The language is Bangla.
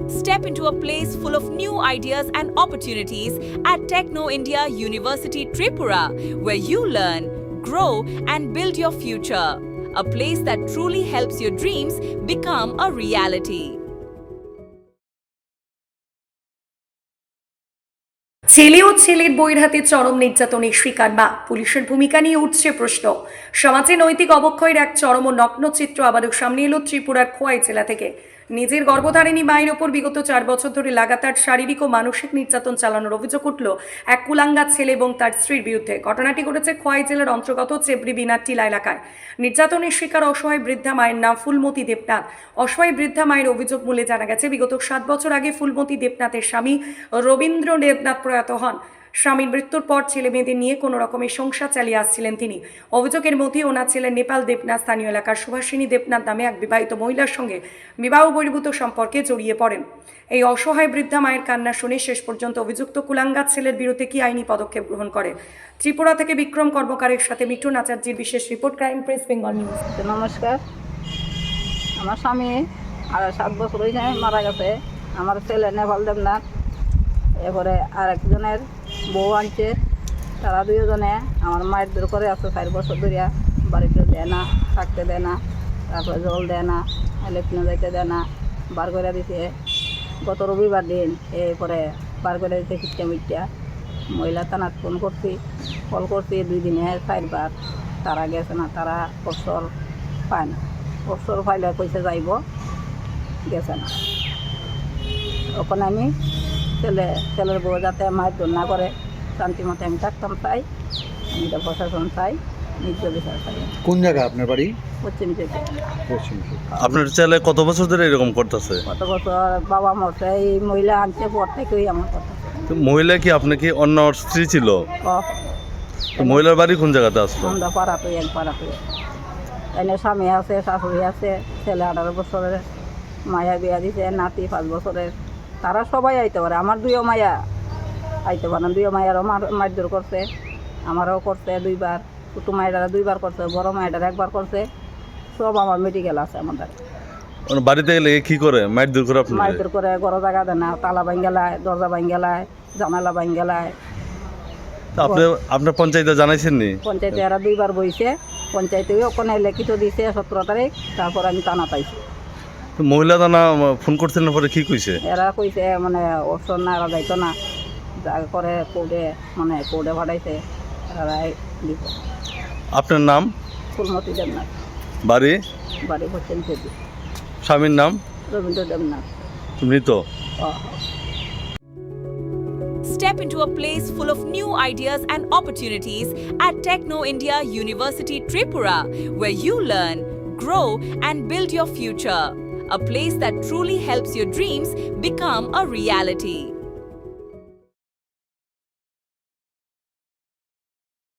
Step into a place full of new ideas and opportunities at Techno India University Tripura, where you learn, grow, and build your future. A place that truly helps your dreams become a reality. ছেলে ও ছেলের বইয়ের হাতে চরম নির্যাতনের শিকার মা, পুলিশের ভূমিকা নিয়ে উঠছে প্রশ্ন। সমাজে নৈতিক অবক্ষয়ের এক চরম ও নগ্ন চিত্র আবারও সামনে এলো ত্রিপুরার খোয়াই জেলা থেকে। নিজের গর্ভধারিণী মায়ের ওপর বিগত 4 বছর ধরে লাগাতার শারীরিক ও মানসিক নির্যাতন চালানোর অভিযোগ উঠল এক কুলাঙ্গা ছেলে এবং তার স্ত্রীর বিরুদ্ধে। ঘটনাটি ঘটেছে খোয়াই জেলার অন্তর্গত চেবরি বিনাটিলা এলাকায়। নির্যাতনের শিকার অসহায় বৃদ্ধা মায়ের নাম ফুলমতি দেবনাথ। অসহায় বৃদ্ধা মায়ের অভিযোগ মূলে জানা গেছে, বিগত 7 বছর আগে ফুলমতি দেবনাথের স্বামী রবীন্দ্র দেবনাথ প্রয়াত হন। স্বামীর মৃত্যুর পর ছেলে মেয়েদের নিয়ে কোনো রকমের সংসার চালিয়ে আসছিলেন তিনি। অভিযোগের মধ্যে ওনার ছেলে নেপাল দেবনাথ স্থানীয় এলাকার সুভাষিনী দেবনাথ নামে এক বিবাহিত মহিলার সঙ্গে বিবাহ বহির্ভূত সম্পর্কে জড়িয়ে পড়েন। এই অসহায় বৃদ্ধা মায়ের কান্না শুনে শেষ পর্যন্ত অভিযুক্ত কুলাঙ্গা ছেলের বিরুদ্ধে কি আইনি পদক্ষেপ গ্রহণ করে। ত্রিপুরা থেকে বিক্রম কর্মকারের সাথে মিঠুন আচার্যের বিশেষ report, crime press Bengal news. নমস্কার, আমার স্বামী 7 বছর হয়েছে মারা গেছে। আমার ছেলে নেপাল দেবনাথ, এরপরে আরেকজনের বউ আনছে। তারা দুজনে আমার মায়ের দূর করে আছে 4 বছর ধরিয়া। বাড়িতে দেয় না, থাকতে দেয় না, তারপরে জল দেয় না, ইলেকট্রিক যাইতে দেয় না, বার করে দিছে। গত রবিবার দিন এরপরে বার করে দিতে খিটটা মিটটা। মহিলা থানাত ফোন করছি, কল করছি 2 দিনে 4 বার। তারা গেছে না, তারা অবসর পায় না। অবসর পাইলে যাইব, গেছে না। ওখানে আমি ছেলের বউ যাতে মায়ের দোল না করে শান্তি মতো আমি থাকতাম চাই। আমি এটা প্রশাসন চাই, নির্য বিচার চাই। কোন জায়গা আপনার বাড়ি? পশ্চিম থেকে। আপনার ছেলে কত বছর ধরে এরকম করতেছে? কত বছর বাবা মরছে, এই মহিলা আনছে পর থেকেই আমার কথা। মহিলা কি আপনি কি অন্য স্ত্রী ছিল? মহিলার বাড়ি কোন জায়গাতে আসলো? আমরা পাড়াতে এক পাড়াতে। এনে স্বামী আছে, শাশুড়ি আছে, ছেলে 18 বছরের, মায়া বিয়া দিছে, নাতি 5 বছরের। তারা সবাই আইতে পারে। আমার 2 মায়া আইতে পারে না। 2 মায়েরও মারধর করছে, আমারও করছে 2 বার। ছোটো মায়েরা 2 বার করছে, বড় মায়েরা 1 বার করছে। সব আমার মেডিকেল আছে আমাদের। বাড়িতে গেলে কি করে মারধর করে? আপনি মারধর করে, ঘর জায়গা দেয় না, তালা ভাঙ্গেলায়, দরজা ভাঙ্গেলায়, জানালা ভাঙ্গেলায়। আপনি আপনার পঞ্চায়েতে জানাইছেন নি? পঞ্চায়েতে এরা 2 বার বইছে। পঞ্চায়েতে ওখানে লিখিত দিছে 17 তারিখ। তারপর আমি টানা পাইছি। মহিলা থানা ফোন করছিলেন, পরে কি কইছে? এরা কইছে মানে অপশন না, এরা যাইতো না, যা করে কোর্টে পাঠাইছে, এরা দিব। আপনার নাম? ফুলমতি দেবনাথ। বাড়ি? বাড়ি পশ্চিম থেকে। স্বামীর নাম? রবীন্দ্র দেবনাথ। মৃত। Step into a place full of new ideas and opportunities at Techno India University Tripura, where you learn, grow, and build your future. A place that truly helps your dreams become a reality.